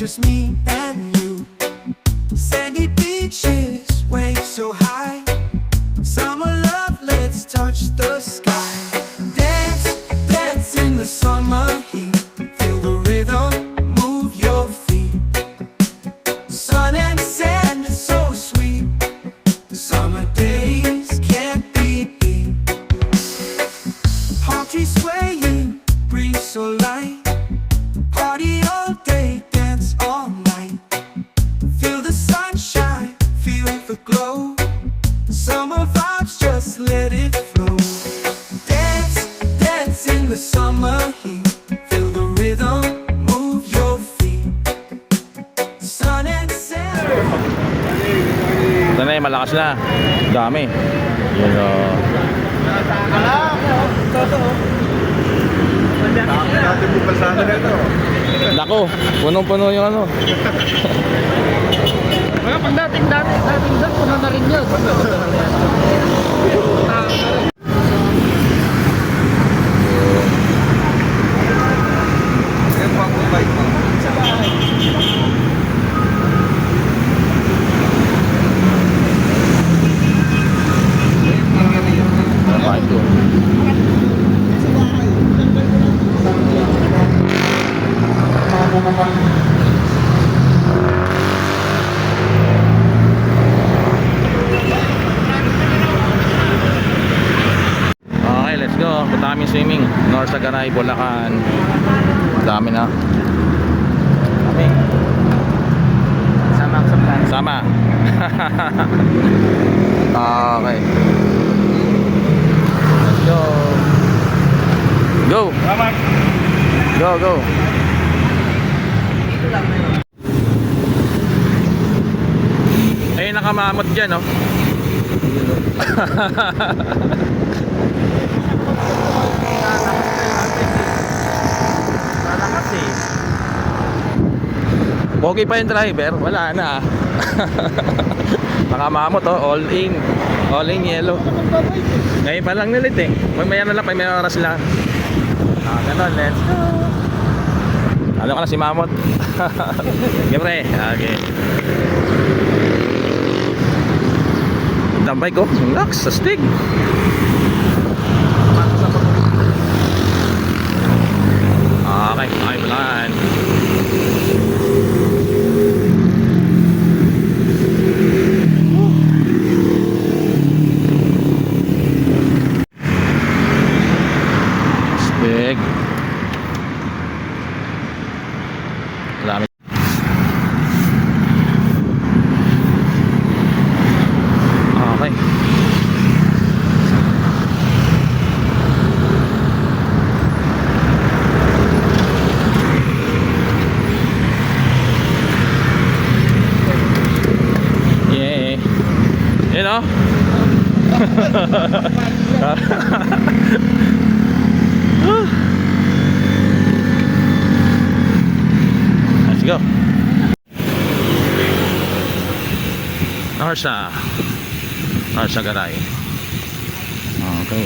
just me and you. Sandy beaches, waves so high. Summer love, let's touch the sky. Dance, dance in the summer heat. Feel the rhythm, move your feet. Sun and sand, so sweet. Summer days can't be beat. Palm trees swaying, breeze so light. Party all day, dance all night. Feel the sunshine, feel the glow. Summer vibes, just let it flow. Dance, dance in the summer heat. Feel the rhythm, move your feet. Sun and sand. Ito na yung malakas na. Dami. Yun o. Dati po pasada na ito. Naku, punong-puno yung ano. Mga pag dating doon, puno na rin yun. Ayan po ang bike mo. Bike ko. Okay, let's go. Punta kami swimming. North Sagaray, Bulacan. Dami na. Dami. Sama sa plan. Sama. Okay. Let's go. Go. Go, go. Ay, nakamamot dyan, no? Pogi pa yung driver, wala na. Nakamamot, oh, all in yellow. Ngayon pa lang nilit eh. May na lang, may oras lang. Ganon, let's go. Ano ka na si Mamot? Siyempre, okay. Tambay ko, relax, sa stig. Okay, okay, Bulacan. Stig. Dami. Okay. Yeah. You know? Let's go. North Sagaray. Okay.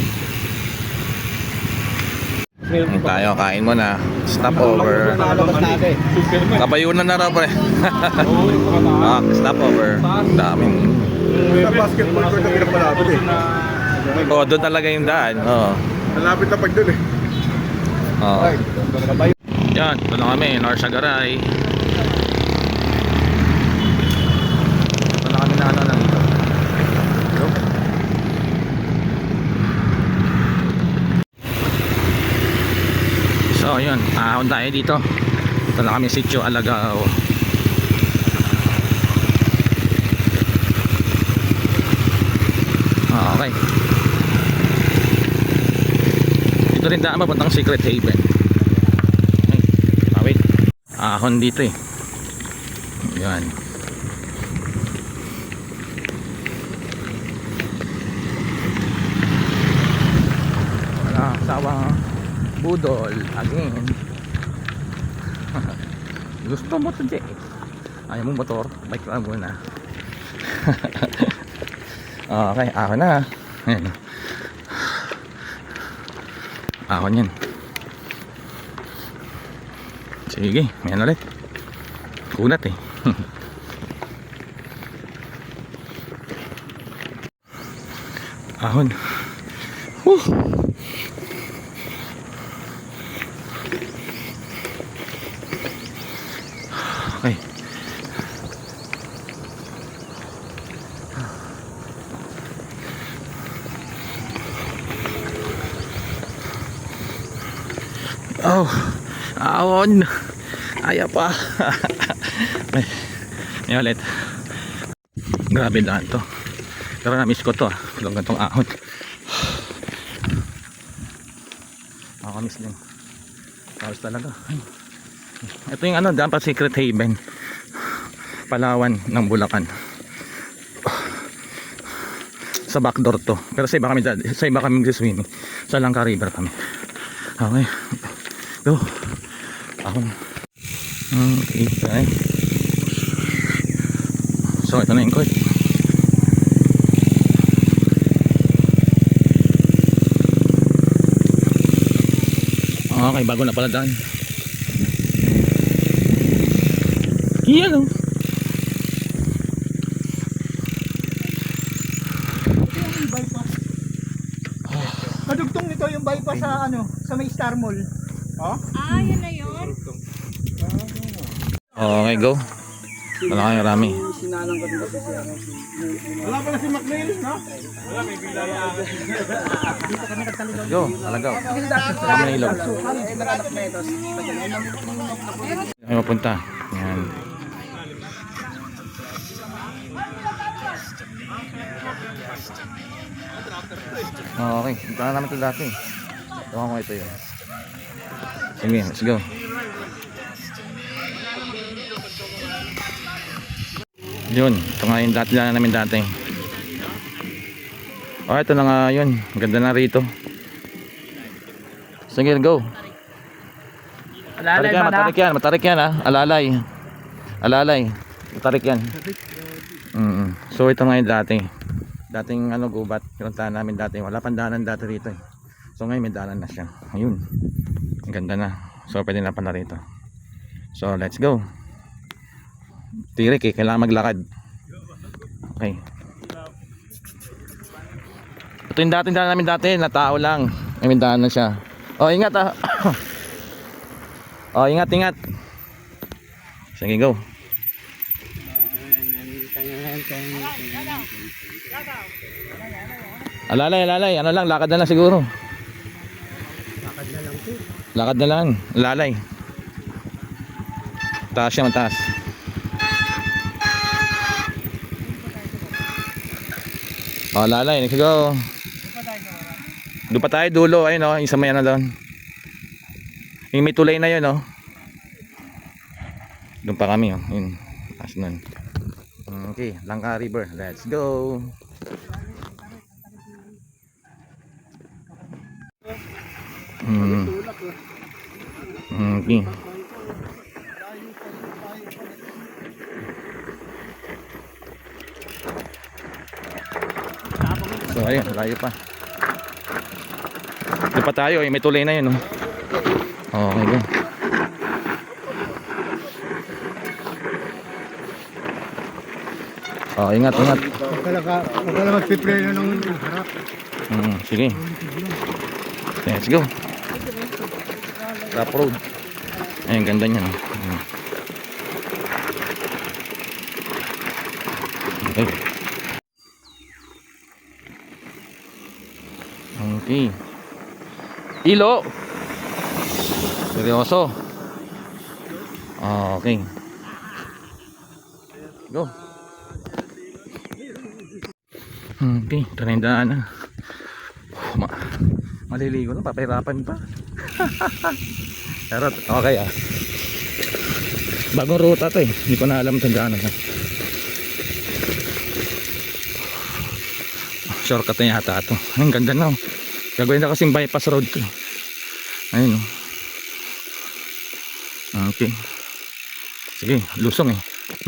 Tayo, kain mo na. Stop over. Kabayunan na raw, pre. Stop over. Daming. Sa basketball court na pinapalapit eh. Oh, doon talaga yung daan. Oh. Malapit na pag doon eh. Oh. Yan, doon na kami, North Sagaray. Doon na kami na ano lang dito. So, yun, ahon tayo dito. Ito na kami, Sitio Alagao. Okay. Dito rin daan papuntang Secret Haven. Ay, wait. Ahon dito eh. Yan. Wala, sawa budol again. Gusto mo to, Jay? Ayaw mo motor, bike lang muna. Okay, ako na. Ayan. Ako yan. Sige, mayan ulit. Kunat eh. Ahon. Woo! Okay. Oh, ahon. Ayaw pa. Ay ulit. Grabe daan to. Pero na-miss ko to Itong gantong ahon. Nakakamiss din. Tapos talaga. Ito yung ano, daan pa Secret Haven, Palawan ng Bulacan. Sa backdoor to. Pero sa iba kami swimming. Sa Langka River kami. Okay. Go. Ahon. Okay. So ito na yung court. Okay, bago na pala daan. Yan o. Kadugtong nito yung bypass sa ano, sa may Star Mall. Ah, yun na yun. Okay, go. Wala kayong rami. Wala pala si McNeil, no? Go, alagaw. Kami na ilaw. Ay mapunta. Yan. Okay, ito na naman ito dati. Ito ko ito yun. Sige, let's go. Yun, ito nga yung dati lang namin dati. Oh, ito na nga yun. Ganda na rito. Sige, go. Matarik yan ha. Alalay. Matarik yan. So ito nga yung dati. Dating ano, gubat. Pinuntahan namin dati. Wala pang daanan dati rito eh. So ngayon may daanan na siya. Ayun. Ang ganda na. So pwede na pala rito. So let's go. Tirik eh, kailangan maglakad. Okay. Ito yung dating daan namin dati, na tao lang. May daan na siya. Oh, ingat ah. Oh, ingat. Sige, go. Alalay. Ano lang, lakad na lang siguro. Lakad na lang. Alalay. Taas siya, mataas. Oh, lalay, let's go. Doon pa tayo dulo, ayun oh, yung sa may ano doon. Yung may tulay na yun oh. Doon pa kami oh, yun. Taas nun. Okay, Langka River, let's go. Okay. So ayun, layo pa. Doon pa tayo, may tulay na yun oh. Okay, go. Oh, ingat. Huwag ka lang magpipreno ng harap. Sige. Let's go. Rap road. Ayun, ganda niya no. Okay. Okay. Ilo. Seryoso. Okay. Go. Okay, trendaan na. Maliligo na, papahirapan pa. Pero okay ah. Bagong ruta to eh. Hindi ko na alam kung gaano na. Shortcut na yata ito. Ang ganda na oh. Gagawin na kasing bypass road to. Ayun oh. Okay. Sige, lusong eh.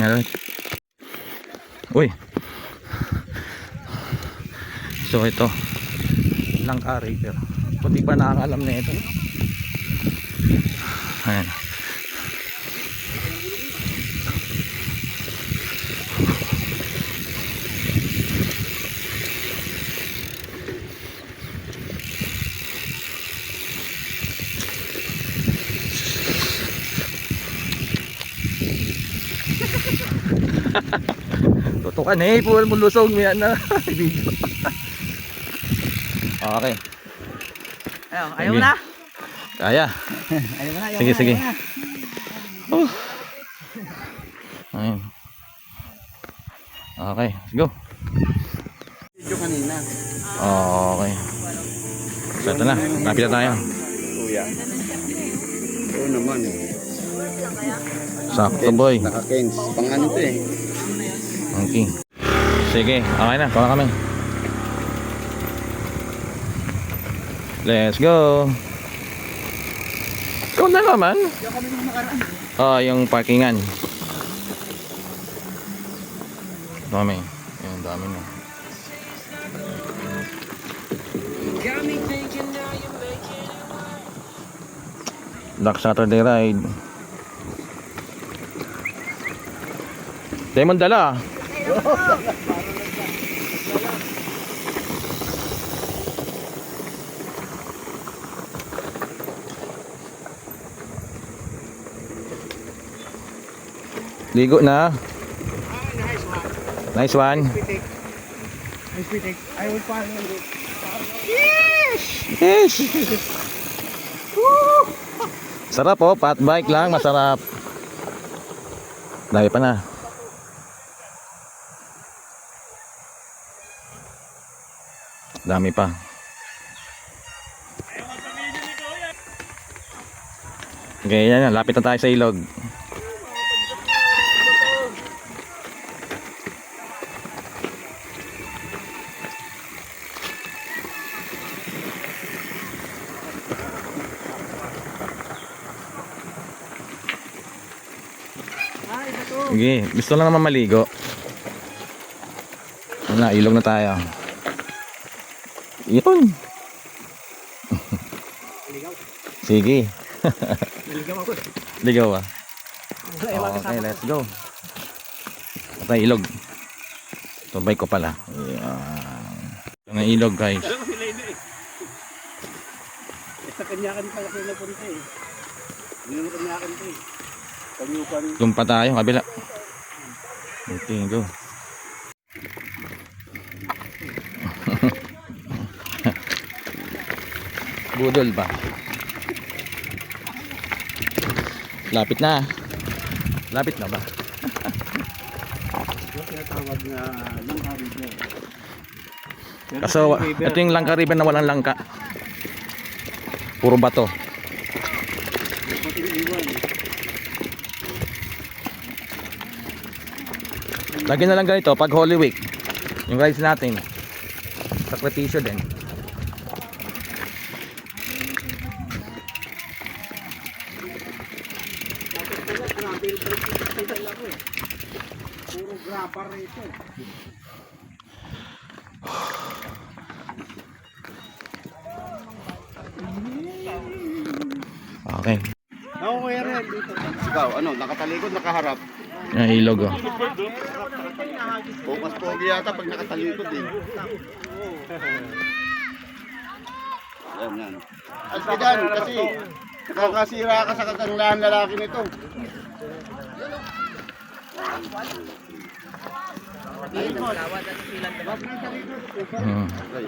Meron. Uy. So ito, Langka River. Kung di pa nakakalam na ito. Ayan. Tutukan eh, puwal mo lusog mo yan na video. Okay. Ayaw mo na? Kaya. Ayaw mo na, Sige, sige. Ayun. Okay, let's go. Video kanina. Okay. So ito na, lapit na tayo. Kuya. Oo naman. Sakto boy. Naka-Kens. Pang ano to eh. Okay. Sige, okay na, kuha kami. Let's go. Ikaw na naman. Yung parkingan. Dami. Yung dami na. Black Saturday ride. Demon dala. Ligo na. Nice one. I will follow you. Yes. Sarap oh, fat bike lang, masarap. Dahil pa na. Dami pa. Okay, yan, lapit na tayo sa ilog. Okay, gusto lang naman maligo. Na, ilog na tayo. Yun. Sige. Ligaw ah. Okay, let's go. Ito yung ilog. Ito bike ko pala. Ito na ilog guys. Sa kanyakan pala kayo napunta eh. Hindi naman kanyakan to eh. Kanyukan. Tumpa tayo, kabila. Okay, go. Budol ba? Lapit na. Lapit na ba? Yung tinatawag na Langka River. Kaso ito yung Langka River na walang langka. Puro bato. Lagi na lang ganito pag Holy Week. Yung rides natin. Sakripisyo din. Puro grapper rito. Okay. Ako kuya rin dito. Ikaw, ano, nakatalikod, nakaharap. Yung ilog oh. Bukas pogi yata pag nakatalikod eh. Yan, yan. Alis ka dyan, kasi nakakasira ka sa katanglahan lalaki nito. Ay,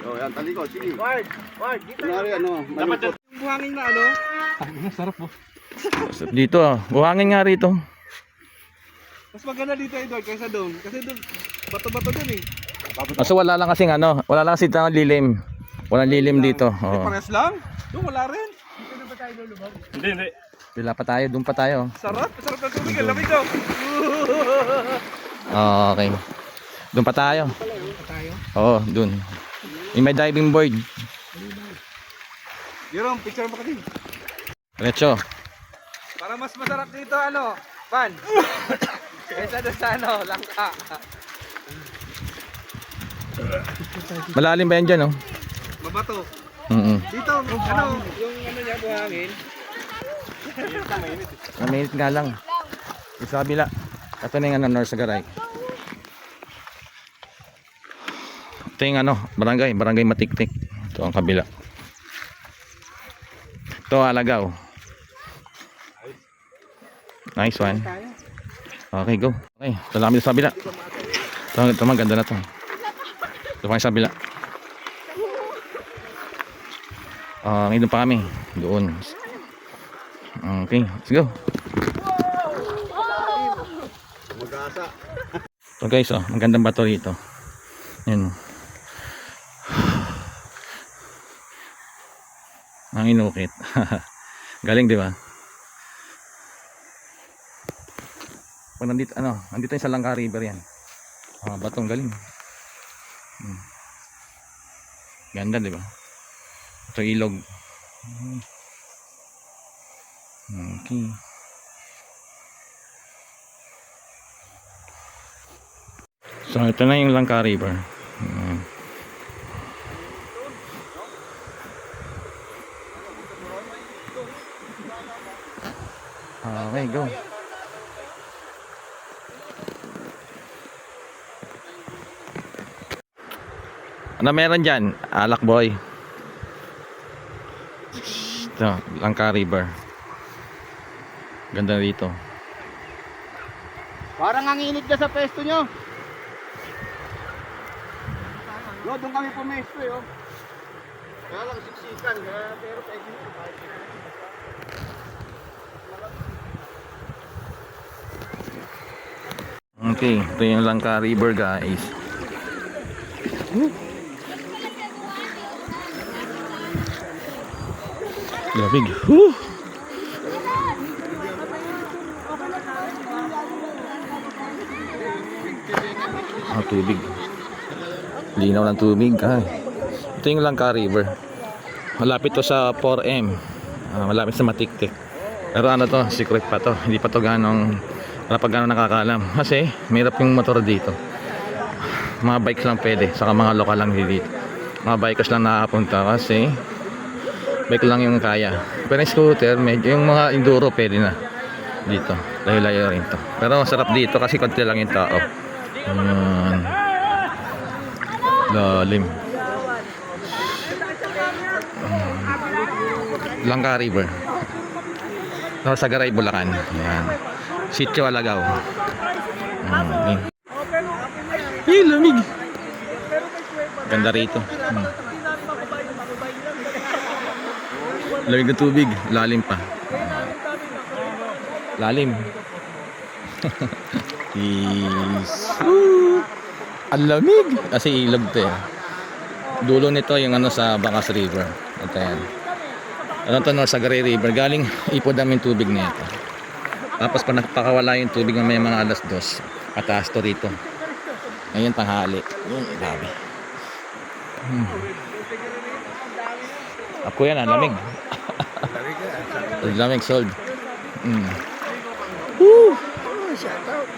oh, yan, talikod, sige. Kunwari, ano, malipot. Buhangin na ano? Dito ah. Buhangin nga rito. Mas maganda dito idol kaysa doon. Kasi doon, bato-bato doon eh. Kaso wala lang kasing ano. Wala lang kasi lilim. Walang lilim dito. Oo. Pares lang? Doon wala rin. Pila pa tayo. Doon pa tayo. Sarap. Sarap ng tubig. Ang lamig daw. Okay. Doon pa tayo. Oo, doon. Yung may diving board. Jerome, picture mo ka din. Diretso. Para mas masarap dito ano, Van. Kaysa doon sa ano, Langka. Malalim ba yan dyan oh? Mabato. Dito, ano, yung ano niya, buhangin. Mainit nga lang. Yung sa kabila. Ito na yung ano, North Sagaray. Ito yung ano, barangay Matiktik. Ito ang kabila. Ito Alagaw. Nice one. Okay, go. Okay, ito lang kami sa kabila. Ito maganda na to. Ito pa sa kabila. Ngayon pa kami. Doon. Okay, let's go. Mag-asa. So guys, magandang bato rito. Yan. Ang inukit. Galing, di ba? Pag nandito, nandito yung sa Langka River yan. Batong galing. Ganda, di ba? Ito ilog. Okay. So ito na yung Langka River. Okay, go. Ano meron dyan? Alak boy. Ito, Langka River. Ganda dito. Parang ang init ka sa pesto nyo. Yo, doon kami pumesto yo. Kaya lang siksikan, pero pwede nyo. Okay, ito yung Langka River guys. Labig. Tubig. Linaw ng tubig. Ito yung Langka River. Malapit to sa 4M. Malapit sa Matiktik. Pero ano to, secret pa to. Hindi pa to ganong nakakaalam. Kasi mahirap yung motor dito. Mga bikes lang pwede. Saka mga lokal lang dito. Mga bikers lang nakapunta kasi bike lang yung kaya. Pero yung scooter, medyo yung mga enduro pwede na dito. Layo-layo rin to. Pero sarap dito kasi konti lang yung tao. Lalim. Langka River. Norsagaray, Bulacan. Ayan. Sitio Alagaw. Lamig. Ganda rito. Lamig ng tubig. Lalim pa. Lalim. Ang lamig. Kasi ilog to eh. Dulo nito yung sa Bacas River. Ito yan. Ano to, Norsagaray River. Galing ipod namin tubig nito. Tapos pag nagpakawala yung tubig ng may mga alas 2, mataas to rito. Ngayon tanghali. Grabe. Ako yan, lamig. Lamig, sold.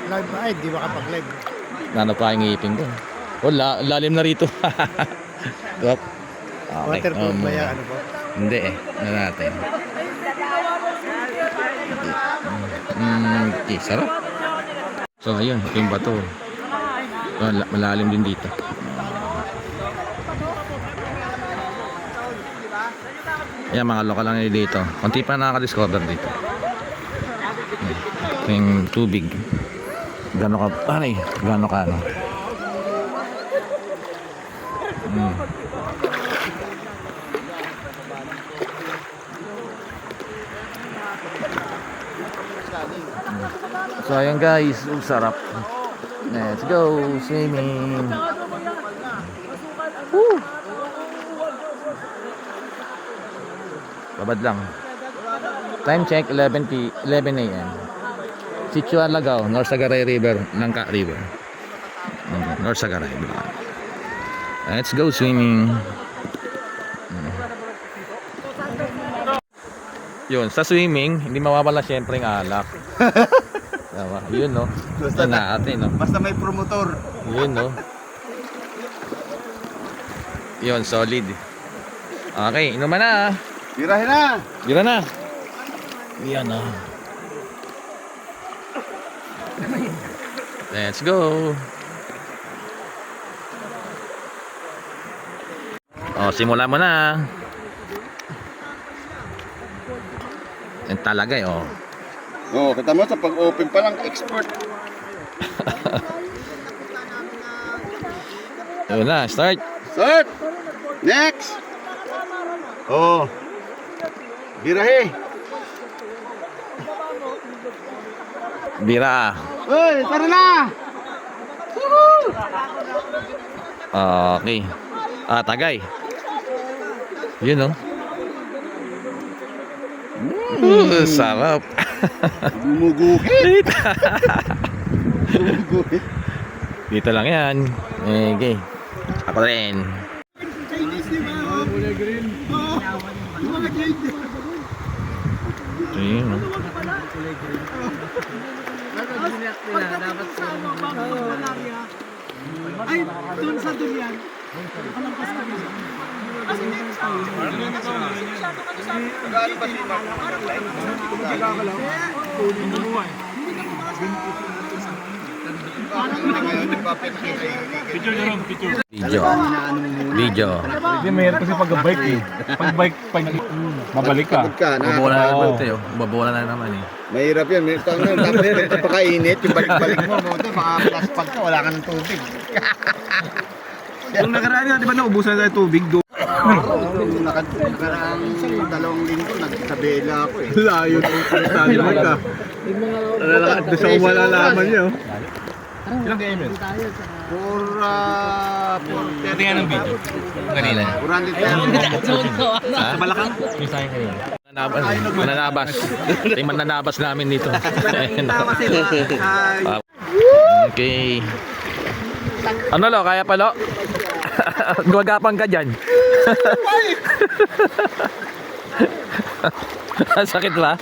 Live ba? Di ba kapag-live? Nano pa yung ngipin ko. Lalim na rito. Okay. Waterproof ba yan? Ano po? Hindi eh. Ano natin? Okay, sarap. So ayun, ito yung bato. Malalim din dito. Ayan, mga lokal lang dito. Kunti pa nakaka-discover dito. Ito yung tubig. Gano'n ka, gano'n ka, ano. So ayun guys, sarap. Let's go swimming. Woo! Babad lang. Time check 11 a.m. Sitio Alagaw, Norsagaray River, Langka River. Norsagaray. Let's go swimming. Yun, sa swimming, hindi mawawala syempre ng alak. Diba? Yun, no? Basta Yan natin, no? Basta may promotor. Yun, no? Yun, solid. Okay, inuman na. Birahin na! Bira na. Yan, no? Let's go. Simula mo na. Yan talaga eh, Oo, kita mo sa pag-open pa lang, expert. Yun na, start. Start! Next! Oh. Birahe. Bira. Uy, tara na! Okay. Tagay. Yun, oh. Sarap. Gumuguhit. Gumuguhit. Dito lang yan. Okay. Ako rin. Ayun, oh. Ay, doon sa durian. Video. Hindi, mayroon kasi pag-bike eh. Pag-bike, pag mabalik ka. Babola na naman ito, babola na naman eh. Mahirap yan. Tapos ito pa kainit, yung balik-balik mo. Baka plus pag ka, wala ka ng tubig. Yung nakaraan nga, di ba naubusan tayo tubig doon? Nakaraang 2 linggo, nagsabela ako eh. Layo ng pinagsasabi ka. Nalalakad doon sa malalaman niyo. Ilang game yun? Tingnan ng video. Kanina. 430. Sa Balakang? Mananabas. Ito yung mananabas namin dito. Okay. Ano lo, kaya pa lo? Gumagapang ka dyan. Sakit ba?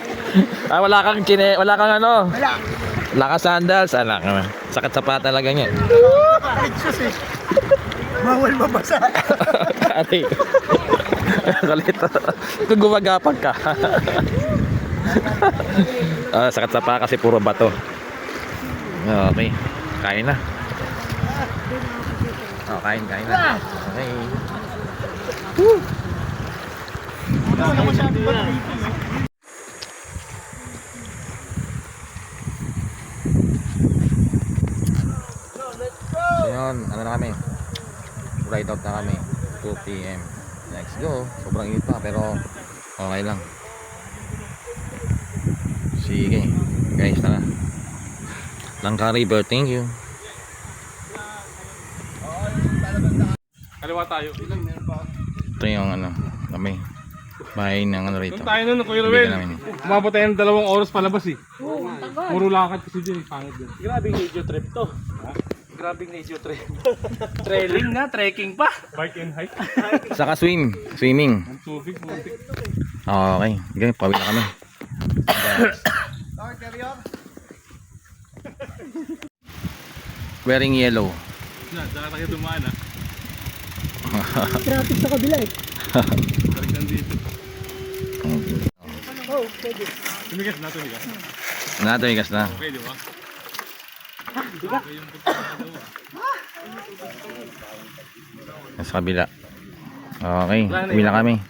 Wala kang wala kang ano? Wala kang sandals. Sakit sa paa talaga niya. Bawal mabasa. Kari. Kalito. Kung gumagapang ka. Sakit sa paa kasi puro bato. Okay. Kain na. Kain na. Okay. So yun, ano na kami? Ride out na kami. 2 PM. Let's go. Sobrang init pa pero okay lang. Sige. Guys, tara. Langka River, thank you. Kaliwa tayo. Ito yung ano, kami. Bahay ng ano rito. Doon tayo nun, Kuya Kaibigan Ruel. namin. Umabot tayo ng 2 oras palabas eh. Puro lakad kasi dyan eh. Pangit dyan. Grabing nature trip to. Grabing nature trip. Trailing na, trekking pa. Bike and hike. Saka swimming. Ang tubig, muntik. Okay, ganyan, pawid na kami. Wearing yellow. Saka tayo dumaan ah. Traffic sa kabila eh. Balik nandito. Tumigas na, tumigas. Natumigas na. Okay, di ba? Sa kabila. Okay, uwi na kami.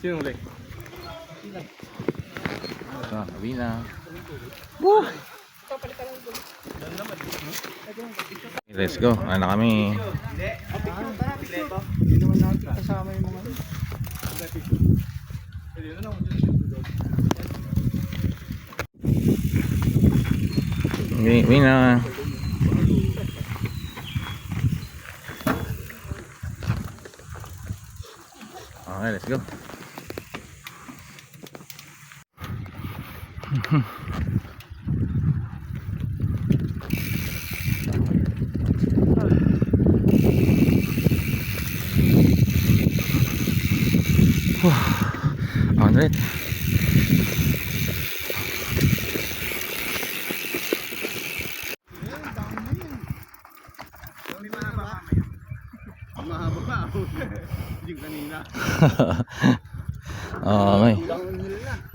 Sino ulit? Uwi na. Let's go. Ano na kami? Uwi na. Okay, let's go. On it. Mahaba pa ako. Yung kanina. Okay.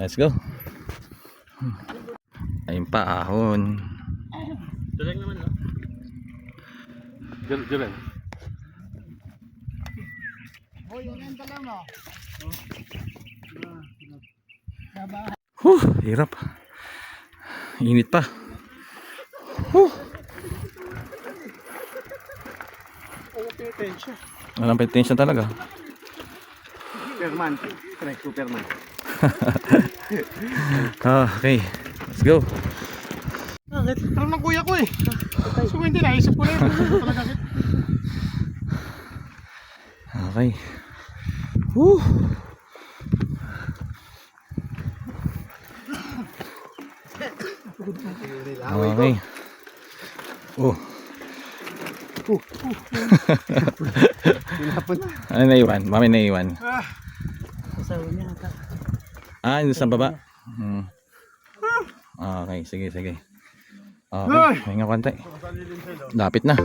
Let's go. Ayun pa, ahon. Diyan naman no? Diyan. Hirap. Init pa. petensya. Walang petensya talaga. Superman. Superman. Okay, let's go. Bakit? Parang ng kuya ko eh. So hindi naisip ko na yun. Okay. Woo! Okay. Oh. Ano naiwan? Mami naiwan. Ah, yun sa baba. Okay, sige, sige. Okay, hinga konti. Lapit na.